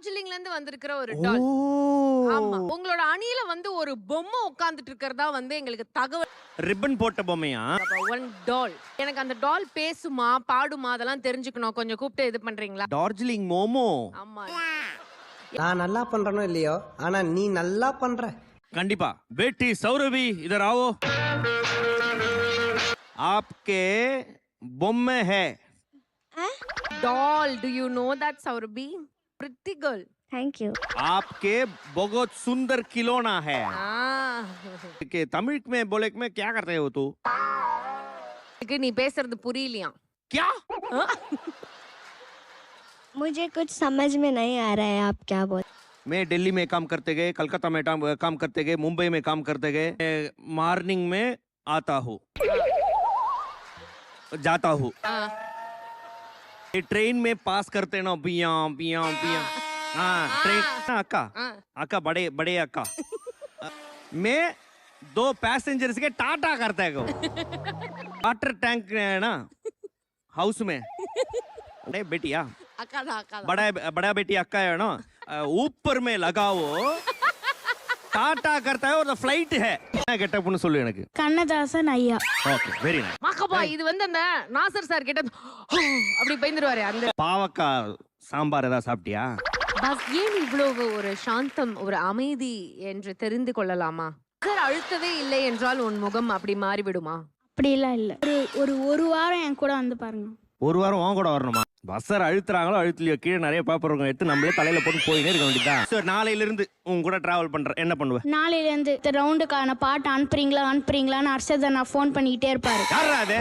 டார்ஜிலிங்ல இருந்து வந்திருக்கிற ஒரு டால். ஆமா. உங்களோட அணியில வந்து ஒரு பொம்மை உட்கார்ந்துட்டு இருக்கிறதா வந்து எங்களுக்கு தகவல். ரிப்பன் போட்ட பொம்மையா? ஒன் டால். எனக்கு அந்த டால் பேசுமா, பாடுமா அதெல்லாம் தெரிஞ்சுக்கணும். கொஞ்சம் கூப்பிட்டு இது பண்றீங்களா? டார்ஜிலிங் மோமோ. ஆமா. நான் நல்லா பண்றனோ இல்லையோ, ஆனா நீ நல்லா பண்ற. கண்டிப்பா. बेटी सौरभी इधर आओ. आपके பொம்மை है. Doll, do you know that, Saurabhi? Pretty girl. Thank you. आपके बहुत सुंदर खिलौना है. Ah. के तमिल में बोले में क्या कर रहे हो तू? நீ பேசுறது புரியலையா? क्या? मुझे कुछ समझ में नहीं आ रहा है आप क्या बोल। मैं दिल्ली में काम करते गए, कलकत्ता में काम करते गए, मुंबई में काम करते गए, मॉर्निंग में आता हूँ, जाता हूँ. ट्रेन में पास करते ना पिया पिया पिया. हाँ ट्रेन अक्का अक्का बड़े बड़े अक्का. मैं 2 पैसेंजर्स के टाटा करता है वाटर टैंक है ना हाउस में. अरे बेटिया बड़ा बड़ा बेटी अक्का है ना ऊपर में लगाओ टाटा करता है और फ्लाइट है. கெட்டப்னு சொல்லு எனக்கு. கண்ணதாசன் ஐயா. Okay very nice. மாக்கப்பா இது வந்து அந்த நாசர் சார் கிட்ட அப்படி பயந்துருவாரு. அந்த பாவக்காய் சாம்பார் ஏதாவது சாப்பிட்டியா? பஸ் ஏன் இவ்வளவு ஒரு சாந்தம், ஒரு அமைதி என்று தெரிந்து கொள்ளலாமா? சார் அழுத்தவே இல்லை என்றால் உன் முகம் அப்படி மாறிவிடுமா? அப்படிலாம் இல்ல. ஒரு வாரம் என் கூட வந்து பாருங்க. ஒரு வாரம் உன் கூட வரணுமா? பஸ்ஸர் அழுத்துறாங்களோ அழுத்தலையோ கீழே நிறைய பேப்பர் இருக்கும் எடுத்து நம்மளே தலையில போட்டு போயினே இருக்க வேண்டியதான். சார் நாளையில இருந்து உங்க கூட டிராவல் பண்றேன், என்ன பண்ணுவேன்? நாளையில இருந்து ரவுண்டுக்கான பாட்டு அனுப்புறீங்களான்னு அர்ஷதை நான் ஃபோன் பண்ணிக்கிட்டே இருப்பாரு. யாரா அது?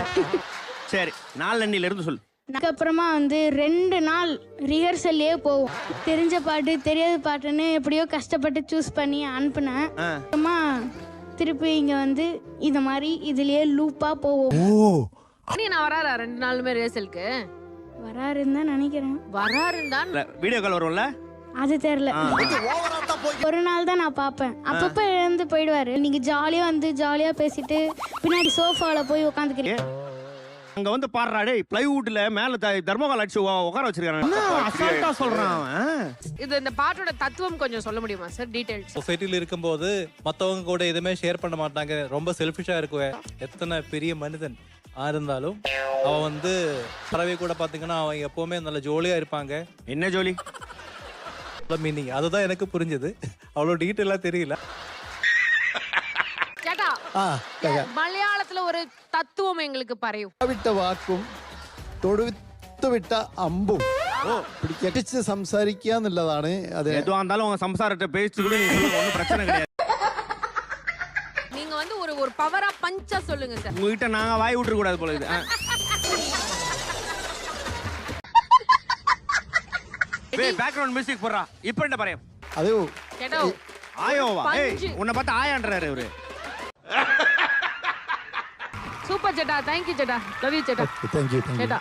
சரி நாளன்னில இருந்து சொல்லு. அதுக்கப்புறமா வந்து 2 நாள் ரிஹர்சல்லே போவோம். தெரிஞ்ச பாட்டு தெரியாத பாட்டுன்னு எப்படியோ கஷ்டப்பட்டு சூஸ் பண்ணி அனுப்புனேன். அப்புறமா திருப்பி இங்க வந்து இந்த மாதிரி இதுலயே லூப்பா போவோம். நீ நான் வராரா 2 நாளுமே ரிஹர்சலுக்கு? வராருன்னு தான் நினைக்கிறேன். வராருன்னு தான். வீடியோ கால் வரும்ல? அது தெரியல. ஒரு நாள் தான் நான் பாப்பேன். அப்பப்ப எழுந்து போயிடுவாரு. நீங்க ஜாலியா வந்து ஜாலியா பேசிட்டு பின்னாடி சோஃபால போய் உட்காந்துக்கிறீங்க. அங்க வந்து பாடுறா டேய் பிளைவுட்ல மேல தர்மகால் அடிச்சு உட்கார வச்சிருக்காங்க. அசால்ட்டா சொல்றான் அவன். இது இந்த பாட்டோட தத்துவம் கொஞ்சம் சொல்ல முடியுமா சார்? டீடைல்ஸ். சொசைட்டில இருக்கும்போது மத்தவங்க கூட எதுவுமே ஷேர் பண்ண மாட்டாங்க, ரொம்ப செல்ஃபிஷா இருக்குவேன். எத்தனை பெரிய மனிதன் இருந்தாலும் அவன் வந்து பறவை கூட பாத்தீங்கன்னா அவன் எப்பவுமே நல்ல ஜோலியா இருப்பாங்க. என்ன ஜோலி மீனிங் அதுதான் எனக்கு புரிஞ்சது. அவ்வளவு டீட்டெயிலா தெரியல. ചേട്ടാ മലയാളത്തിലെ ഒരു തത്വം എங்களுக்கு പറയൂ. വിട്ട വാക്കും തൊടുവിട്ട അമ്പും പിടിക്കടിച്ച് സംസാരിക്കുക എന്നുള്ളതാണ്. അത് எதுவா இருந்தாலும் உங்க சம்சாரத்தை பேசிட்டு கூட நீங்க சொல்லுங்க, ஒண்ணும் பிரச்சனை கிடையாது. நீங்க வந்து ஒரு பவரா பஞ்சா சொல்லுங்க சார். உங்ககிட்ட நாங்க வாய் விட்டுற கூடாது போல இது. பேக்ரவுண்ட் மியூசிக் போடுறா. இப்போ என்ன பரையும்? അത് ചേട്ടാ ஆயோவா? ஏய் உன்னை பார்த்து ஆயான்றாரு இவரு. சூப்பர் சேட்டா. தேங்க்யூ சேட்டா. லவ் யூ சேட்டா. താങ്ക് യു சேட்டா